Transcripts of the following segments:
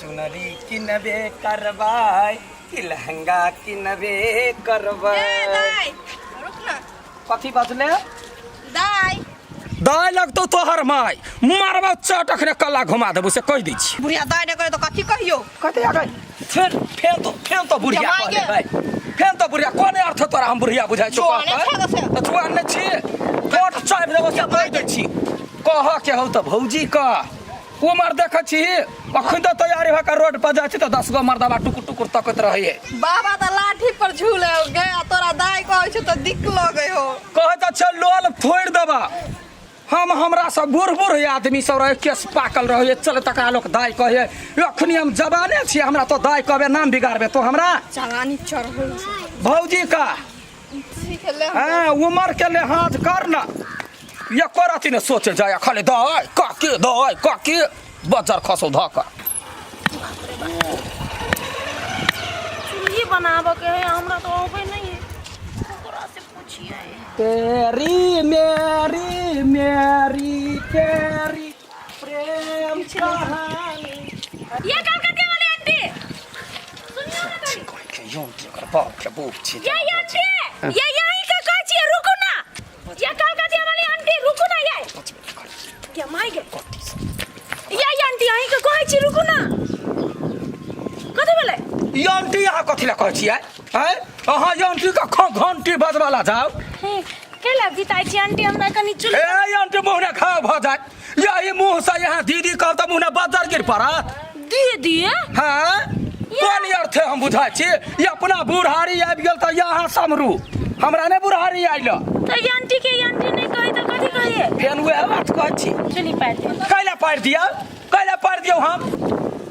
सुनरी किनबे करबाई कि लहंगा किनबे करबाई। कथी बजले दाई दाई लगतो तोहर माई मारबा चटक ने कल्ला घुमा देबो से कह दै छी। बुढ़िया दाई ने करे तो कथी कहियो कथी आ गई फेन तो बुढ़िया जमाई कहले गे। भाई फेन तो बुढ़िया कोने अर्थ तोरा हम बुढ़िया बुझाइ छौ जुआने छे से। त जुआन ने छी कोट चाइब देबो से कह दै छी। कह के हौ त भौजी का उमर देख छी अखन तो तैयारी भ के रोड पर जाइ छी त 10 गो मर्दाबा टुकुर टुकुर तकत रहै बाबा तो लाठी पर झूले गया तोरा दाई कहै छ तो दिक लगे हो कहे त चल लोल फोड़ देबा। हमरा सब बूढ़ बूढ़ आदमी सब रहे केस पाकल रहे चल तका लोग दाई कहे अखनी हम जवाने छी हमरा तो दाई कहबे नाम बिगाड़बे तो हमरा जवानी चढ़ हो भौजी का सीख ले हां उमर के लिहाज कर ना ये करती ने सोचे जाय खाली दाई काकी बजार खसो धका चुल्ही बनाबो के है हमरा तो होबे नहीं है ओकरा से पूछिए तेरी मेरी तेरी प्रेम कहानी ये कलकत्ते वाली आंटी सुनियो ना कहीं ये आंटी ये यहीं का काची है रुको ना ये कलकत्ते वाली आंटी रुको ना ये क्या माई गए ये आंटी यहीं का काची रुको ना कथि बोले यंटी यहाँ कथी ला कहै छियै हैं अहाँ यंटी का घंटी बजवाला जाओ केला बिताई छी आंटी हमरा कनी चुल ए यंटी मुंह ने खा भ जाय यही मुंह से यहाँ दीदी कहब त मुंह ने बजर गिर पड़त दीदी हैं कोन अर्थ हम बुझाइ छी ये अपना बुढ़ारी आबि गेल त यहाँ समरू हमरा ने बुढ़ारी आइल तो ये आंटी नहीं कही तो कथि कहिए फेन उहे बात कहै छी चली पैर दे कैला पार दियौ हम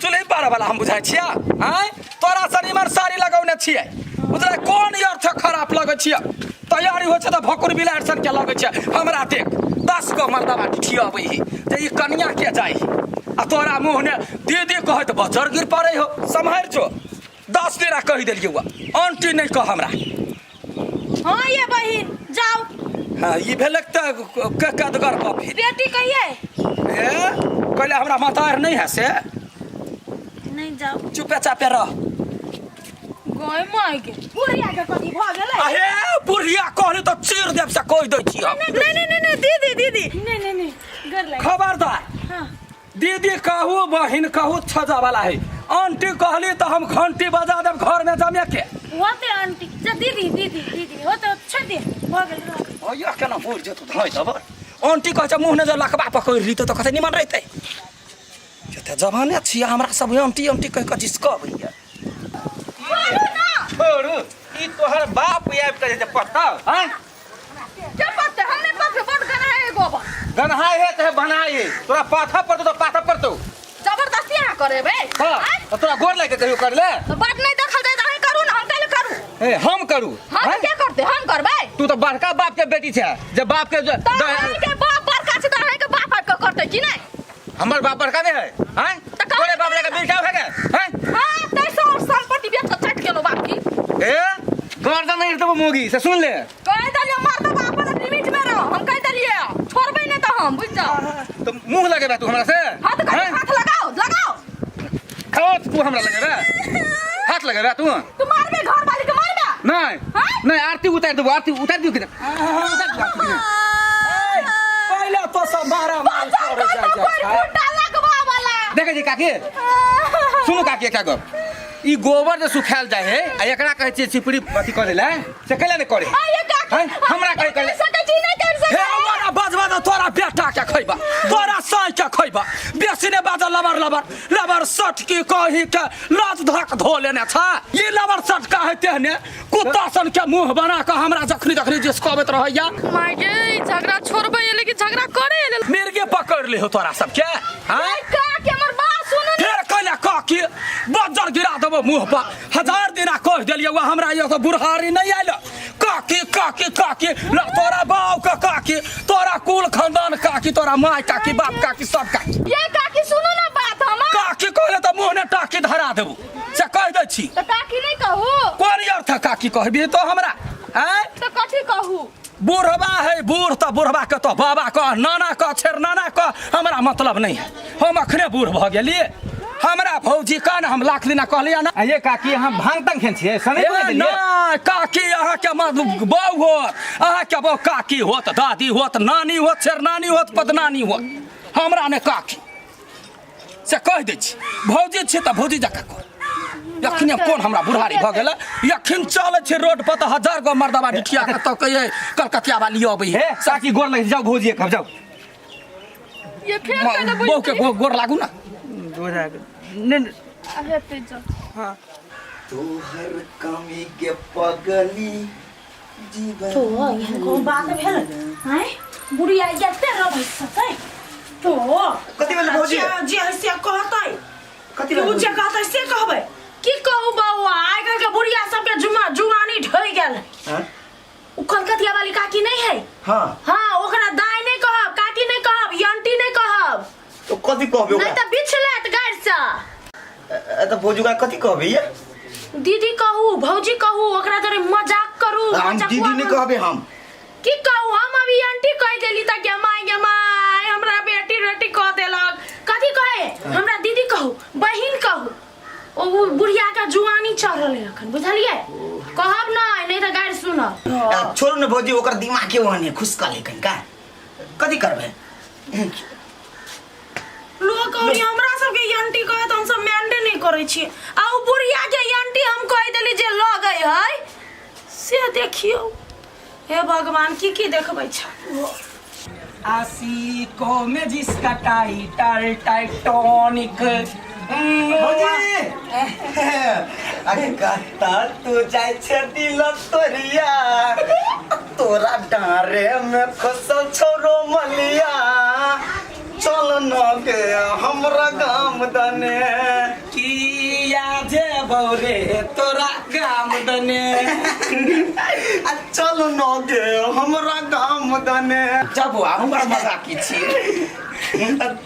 चुल्ही पार वाला हम बुझाइ छियै हैं तोरा शरीर साड़ी लगौने छियै बुझले कोन अर्थ खराब लगै छियै तैयारी होइ छै त भकुर बिलार सन के लगै छै हमरा देख 10 गो मर्दाबा ठियाबै ही जे ई कन्या के जाइ आ तोरा मुंह ने दीदी कहै त बजर गिर पड़ै हो सम्हार जो 10 दिन कहि देलियै आंटी नहीं कह हमरा हां ये बहिन जाओ हां ई भेलक त कदगर बाप बेटी कहिए ए कहले हमरा मातार नहीं है से नहीं जाओ चुपे चापे रह गय माई के बुढ़िया के कथि भ गेलै अहे बुढ़िया कहले तो चीर देब से कह दै छी हम नहीं दीदी नहीं गर लग खबरदार हां दीदी कहू बहिन कहू छजा वाला है आंटी कहली तो हम घंटी बजा देब घर में जमे के होते आंटी जा दीदी होते छोड़ दे भ गेल ओया केना बोल जेतौ धइ दब आंटी कहै छ मुंह ने जो लखबा पकड़ ली तो कते निमन रहतै जते जवाने छिया हमरा सब आंटी कह के जिसकबैया छोड़ू ई तोहर बाप आबि के जे पता हैं क्या पत्ते हमने पत्ते बंद करा है गोबर गनहाई है ते बनाई तोरा पाथा पर तो पाथा पर तो जबरदस्ती ना करे बे हां तोरा गोर लाग के कहियो कर ले तो बात नहीं देखल जाए तो करू ना हम कैले करू ए हम करू हम क्या करते हम करबे तू तो बड़का बाप के बेटी छे जे बाप के तो के बाप बड़का छ त के बाप के करते कि नहीं हमर बाप बड़का नहीं है हैं तोरे बाप लगे बेटा है के हैं हां 23 संपत्ति बेच के चट गेलो बाप की ए गर्दन नहीं तो मोगी से सुन ले कह दलियो मार दो अपन लिमिट में रहो हम कह दलिए छोड़बे नहीं तो हम बुझ जाओ तो मुंह लगे बा तू हमरा से हाथ लगाओ खाओ तू हमरा लगे रे हाथ लगे बा तू मारबे घर वाली के मारबे नहीं नहीं आरती उतार दो किधर पहले तो सब मारा मार करे जाय लगवा वाला देखे जी काकी सुनो काकी क्या गप ई गोबर जे सुखायल जाय है आ एकरा कहै छै चिपड़ी अथी करे ला से कैला ने करे हमरा कहि करे सकती नहीं कर हे हमरा बजवा दो तोरा बेटा के खइबा तोरा साई के खइबा बेसी ने बाजा लबर सट की कहि के लाज धक धो लेने छ ई लबर सट का है तेहने कुत्ता सन के मुंह बना के हमरा जखनी जिसकबत रहैया माय गे झगड़ा छोड़बे लेकिन झगड़ा करे मिर्गे पकड़ ले हो तोरा सब के हैं का के हमर बात सुनो फेर कैला काकी बजर गिरा देबो मुंह पर 1000 दिना कह देलियै वा हमरा यो तो बुढ़ारी नहीं आइल काकी ला तोरा बाप का काकी तोरा कुल खानदान काकी तोरा माय काकी बाप काकी सब काकी ये काकी सुनो ना बात हम काकी कहले तो मुंह ने टाकी धरा देबो से कह दै छी तो काकी नहीं कहू कोन अर्थ काकी कहबी तो हमरा हैं तो कथि कहू बूढ़बा है बूढ़ तो बूढ़बा के तो बाबा कह नाना कह छेर नाना कह हमरा मतलब नहीं है हम अखने बूढ़ भ गेलिए हमरा भौजी का ना हम लाख दिना कहलिया ना ये काकी हम भांग तंग खेन छियै समय को ए, दिलिए ना काकी अहाँ के बहू हो अहाँ के बहू काकी होत दादी होत नानी होत चरनानी होत पदनानी होत हमरा ने काकी से कह दै छी भौजी छी तऽ भौजी जकाँ कर यखने कोन हमरा बुढ़ारी भऽ गेल यखन चलै छै रोड पर तऽ 1000 गो मर्दबा डिठिया के तऽ कहिए कलकतिया वाली अबै हे काकी गोर लग जाओ भौजी खब जाओ ये फेर कने बोल बहू के गोर लागू ना अरे तेज तोहर कमी के पगली जीवन तो यहाँ को बात भेल हैं बुढ़िया जते रहै सकै तो कथी भेल भौजी? जे हइसे कहतै कथी तू भेल जे कहतै से कहबै की कहू बौआ आइ काल्हि के बुढ़िया सबके जुआनी ढहि गेल हां उ कलकतिया वाली काकी नहीं है हां हाँ ओकरा दाई नहीं कहब काकी नहीं कहब आंटी नहीं कहब तो कथी कहबे नहीं ओकरा तो बिछलत गाड़ से त भौजी का कथी कहबे ये दीदी कहू भौजी कहू ओकरा जरे मजाक करू हम दीदी नहीं कहबे हम की कहू हम अभी आंटी कह देली त के माय हमरा बेटी रोटी कह देलक कथी कहे हमरा दीदी कहू बहिन कहू ओ बुढ़िया का जुआनी चढ़ल है अखन बुझलिए कहब नहीं तो गाड़ी सुनब छोड़ न भौजी ओकर दिमाग के वहने खुश कर ले कहीं का कथी करबे लोग कहली हमरा सबके आंटी कहे त हम सब मेंटे नहीं करे छी आ उ बुढ़िया के आंटी हम कह देली जे ल गई है से देखियो हे भगवान की देखबै छ आशिकों में जिसका टाइटल टाइटोनिक भौजी अरे कहता तू जाय छे दिल तोरिया तोरा डारे में फसल छोरो मलिया चल न के हमरा गाम दने किया जे बौरे तोरा गाम दने आ चल न के हमरा गाम दने जब हमरा मजाकी छी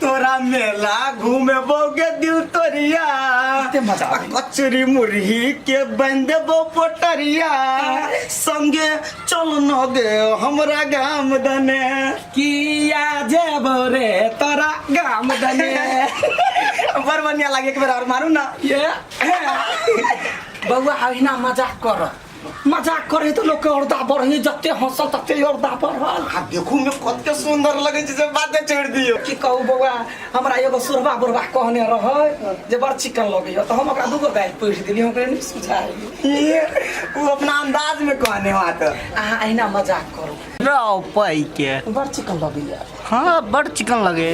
तोरा मेला घूमे बोगे दिल तोरिया एते मजा आबी। कचरी मुरही के बन देबो पोटरिया संगे चल न गे हमरा गाम दने किया जे बौरे तोरा गाम दने बड़ बढ़िया लागे एक बार और मारू ना ये बउआ अहिना मजाक कर मजाक करे तो लोग के औरदा बढ़ी जते हंसल तते औरदा बढ़ल आ देखू में कते सुंदर लगे छै जे बातें छोड़ दियो की कहू बउआ हमरा एगो सुरबा बुरबा कहने रहे जे बड़ चिकन लगे तो हम ओकरा दूगो बैग पैठ देली ओकरे नहीं सुझाई ये वो अपना अंदाज में कहने बात अहाँ अहिना मजाक करू राव पाई के बड़ चिकन लगे यार हां बड़ चिकन लगे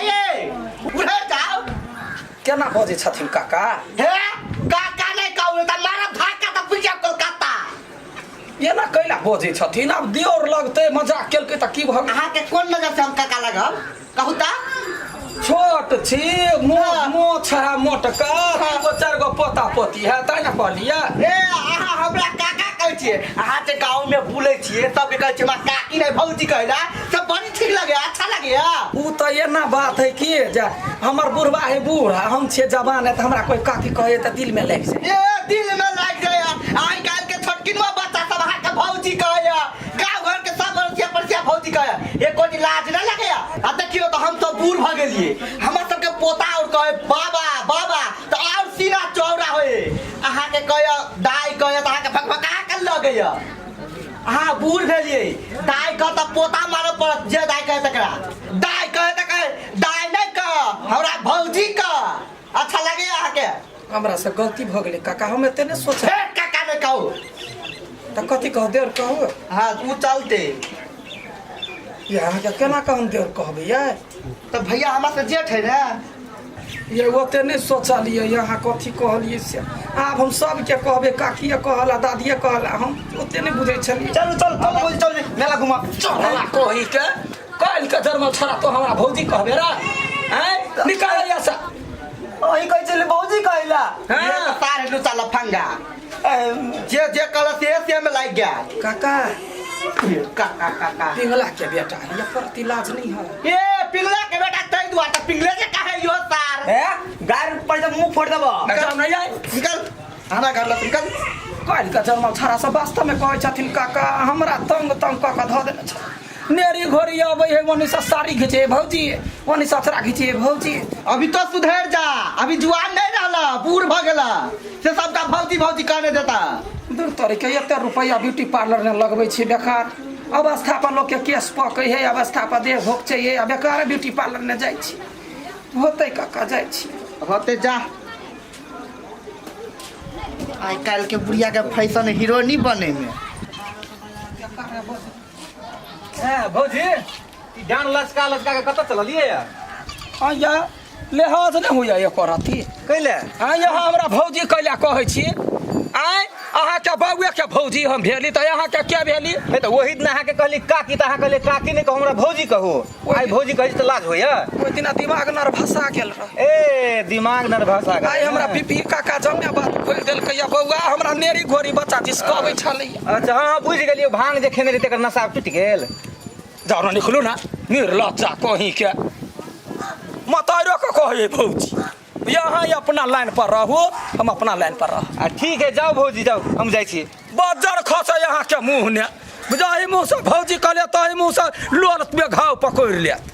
ये उठे जाओ केना बजे छथिन काका हे काका नहीं कहू त मारा भाका त पिया कोलकाता ये ना कैला बजे छथिन अब दियोर लगते मजाक केलकै त की भग अहाँ के कोन नजर से हम काका लगब कहू ता छोट छी मोछ है मोटका तीगो चारगो पोता पोती है तै ना कहलिया ए अहाँ हमरा काका कहै छियै अहाँ जे गांव में बुलै छियै तब कहै छियै हमरा काकी नहीं भौजी कहला सब बड़ी ठीक लगे अच्छा लगे उ त एना बात है कि जे हमर बुढ़वा है बूढ़ा हम छे जवान है त हमरा कोई काकी कहे त दिल में लग जाए ए दिल में लग जाए आई काल के छोटकिनवा बच्चा सब अहाँ के भौजी कहया गांव घर के सब परसिया भौजी कहया ए कोई लाज न लगे आ देखियो त हम सब बूढ़ भ गेलिए हमरा सब के पोता और कहे बाबा बाबा त और सीना चौड़ा होए अहाँ के कहे दाई कहे त अहाँ के भकभका के लगैया अहाँ बूढ़ भेलिए दाई कह त पोता मारे पड़त जे दाई कहे तकरा दाई कहे त कहे दाई नहीं कह हमरा भौजी कह अच्छा लगे अहाँ के हमरा से गलती भ गेलै काका हम एते ने सोच हे काका ने कहू त कथी कह देर कहू हाँ तू चलते ये अहाँ के केना कहम देर कहबै ये तो भैया हमारे से जेठ है ना ये ओते नहीं सोचलिए यहाँ कथी कहलिए से आब हम सब के कहबे काकिए कहला दादिए कहला हम ओते नहीं बुझै छलिए चलो चल चल भौजी चल मेला घुमा चला कही के काल के जन्मल छोरा तो हमरा भौजी कहबे रा हैं निकाल या सा ओही कहै छले भौजी कहला हाँ। ये तो तार हेलो चल फंगा जे जे कहला से में लाग गया काका काका काका पिंगला के बेटा ये प्रति लाज नहीं है ए पिंगला के बेटा तई दुआ त पिंगले से काहे यो तार ए गार पर जब मुंह फोड़ देबो निकल नहीं आए निकल हमरा घर ल निकल काल के जन्मल छोरा सब वास्तव में कहै छथिन काका हमरा तंग तंग क के ध देने छ नेरी घोरी आबै है ओनी से साड़ी खींचे भौजी ओनी से अचरा खींचे भौजी अभी तो सुधर जा, अभी जुआन नहीं रहला, बूढ़ भ गेला से सबका भौजी भौजी कहने देता। दूर तोरे के एते रुपया ब्यूटी पार्लर में लगबै छी बेकार अवस्था पर लोग के केस पकै है अवस्था पर देह भोग चाहिए आ बेकार ब्यूटी पार्लर में जाइ छी होतै काका जाइ छी होते जा। आई काल के बुढ़िया के फैशन हीरो नहीं बने में। भौजी ई डान लचका लचका के कत चललिए या हाँ या लिहाज नहीं होइया एकर अथी कैले हाँ यहाँ हमरा भौजी कैला कहै छी आय अहाँ के बउए के भौजी हम भेली तो यहाँ के क्या भेली ए त वही दिन अहाँ के कहली काकी त अहाँ कहले काकी नहीं कहू हमरा भौजी कहू आई भौजी कहै त लाज होइया ओइ दिन दिमाग नर्भसा गेल रह ए दिमाग नर्भसा गए आय हमरा पीपी काका जम्मे बात खोल देलकै या बउआ हमरा नेरी घोरी बच्चा जिसकबै छलै अच्छा हाँ बुझ गेलियो भांग जे खेने रही तकर नशा टूट गेल जाओ ना निकलू ना निर्लज्जा कहीं के मतारो के कहे भौजी यहाँ ही अपना लाइन पर रहो हम अपना लाइन पर रह ठीक है जाओ भौजी जाओ हम जाइ छी बजर खसे यहाँ के मुँह ने बुझाई मुँह से भौजी कहले तो मुँह से लोल में घाव पकड़ लिया